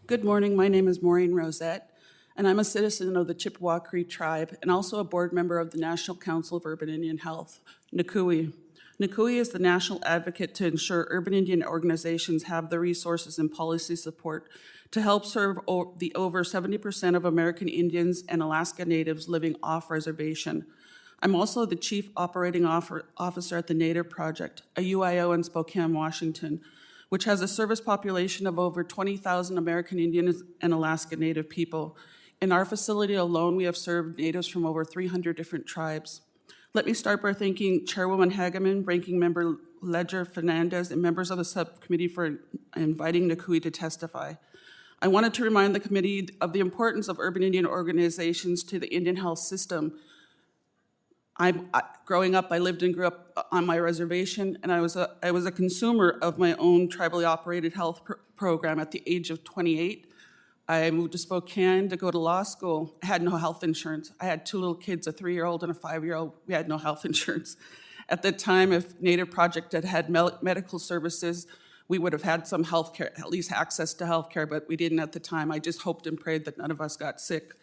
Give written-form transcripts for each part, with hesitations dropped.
Good morning. My name is Maureen Rosette, and I'm a citizen of the Chippewa Cree tribe and also a board member of the National Council of Urban Indian Health, NCUI. NCUI is the national advocate to ensure urban Indian organizations have the resources and policy support to help serve the over 70% of American Indians and Alaska Natives living off reservation. I'm also the Chief Operating Officer at the Native Project, a UIO in Spokane, Washington, which has a service population of over 20,000 American Indians and Alaska Native people. In our facility alone, we have served Natives from over 300 different tribes. Let me start by thanking Chairwoman Hageman, Ranking Member Ledger Fernandez, and members of the subcommittee for inviting NCUI to testify. I wanted to remind the committee of the importance of urban Indian organizations to the Indian health system. Growing up, I lived and grew up on my reservation, and I was a consumer of my own tribally operated health program at the age of 28. I moved to Spokane to go to law school. I had no health insurance. I had two little kids, a 3-year-old and a 5-year-old. We had no health insurance. At the time, if Native Project had medical services, we would have had some health care, at least access to health care, but we didn't at the time. I just hoped and prayed that none of us got sick.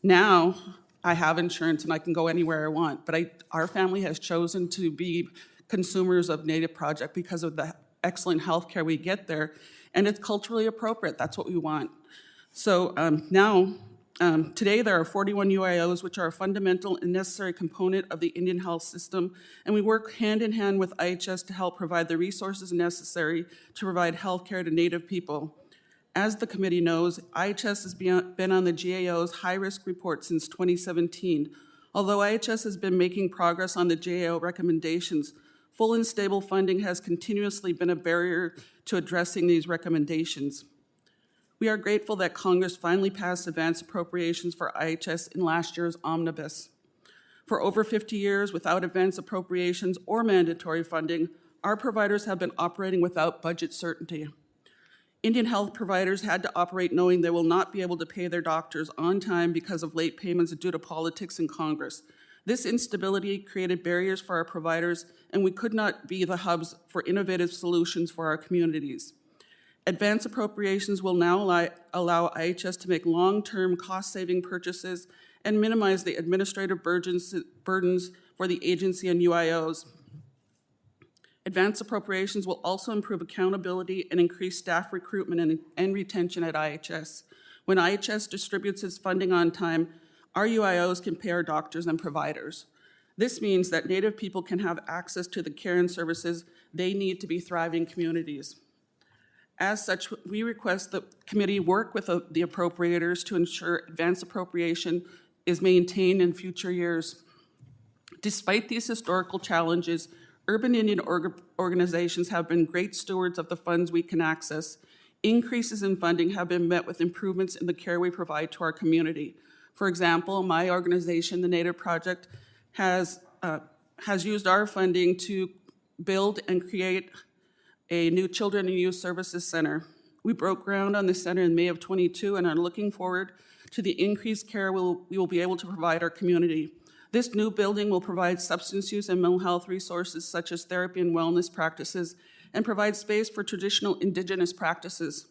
Now, I have insurance and I can go anywhere I want, but our family has chosen to be consumers of Native Project because of the excellent health care we get there, and it's culturally appropriate. That's what we want. So today there are 41 UIOs, which are a fundamental and necessary component of the Indian health system, and we work hand in hand with IHS to help provide the resources necessary to provide health care to Native people. As the committee knows, IHS has been on the GAO's high-risk report since 2017. Although IHS has been making progress on the GAO recommendations, full and stable funding has continuously been a barrier to addressing these recommendations. We are grateful that Congress finally passed advance appropriations for IHS in last year's omnibus. For over 50 years, without advance appropriations or mandatory funding, our providers have been operating without budget certainty. Indian health providers had to operate knowing they will not be able to pay their doctors on time because of late payments due to politics in Congress. This instability created barriers for our providers, and we could not be the hubs for innovative solutions for our communities. Advance appropriations will now allow IHS to make long-term cost-saving purchases and minimize the administrative burdens for the agency and UIOs. Advance appropriations will also improve accountability and increase staff recruitment and retention at IHS. When IHS distributes its funding on time, our UIOs can pay our doctors and providers. This means that Native people can have access to the care and services they need to be thriving communities. As such, we request the committee work with the appropriators to ensure advance appropriation is maintained in future years. Despite these historical challenges, urban Indian organizations have been great stewards of the funds we can access. Increases in funding have been met with improvements in the care we provide to our community. For example, my organization, the Native Project, has used our funding to build and create a new Children and Youth Services Center. We broke ground on this center in May of 22 and are looking forward to the increased care we will be able to provide our community. This new building will provide substance use and mental health resources such as therapy and wellness practices and provide space for traditional Indigenous practices.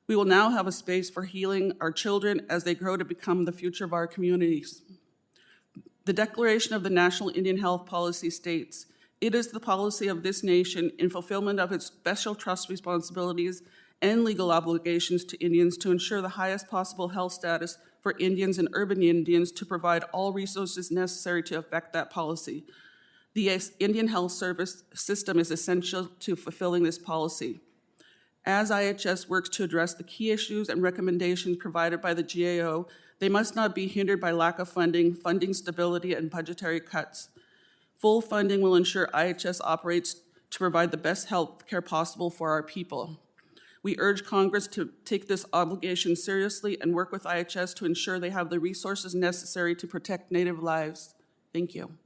We will now have a space for healing our children as they grow to become the future of our communities. The Declaration of the National Indian Health Policy states, "It is the policy of this nation in fulfillment of its special trust responsibilities and legal obligations to Indians to ensure the highest possible health status for Indians and urban Indians to provide all resources necessary to effect that policy. The Indian health service system is essential to fulfilling this policy." As IHS works to address the key issues and recommendations provided by the GAO, they must not be hindered by lack of funding, funding stability, and budgetary cuts. Full funding will ensure IHS operates to provide the best health care possible for our people. We urge Congress to take this obligation seriously and work with IHS to ensure they have the resources necessary to protect Native lives. Thank you.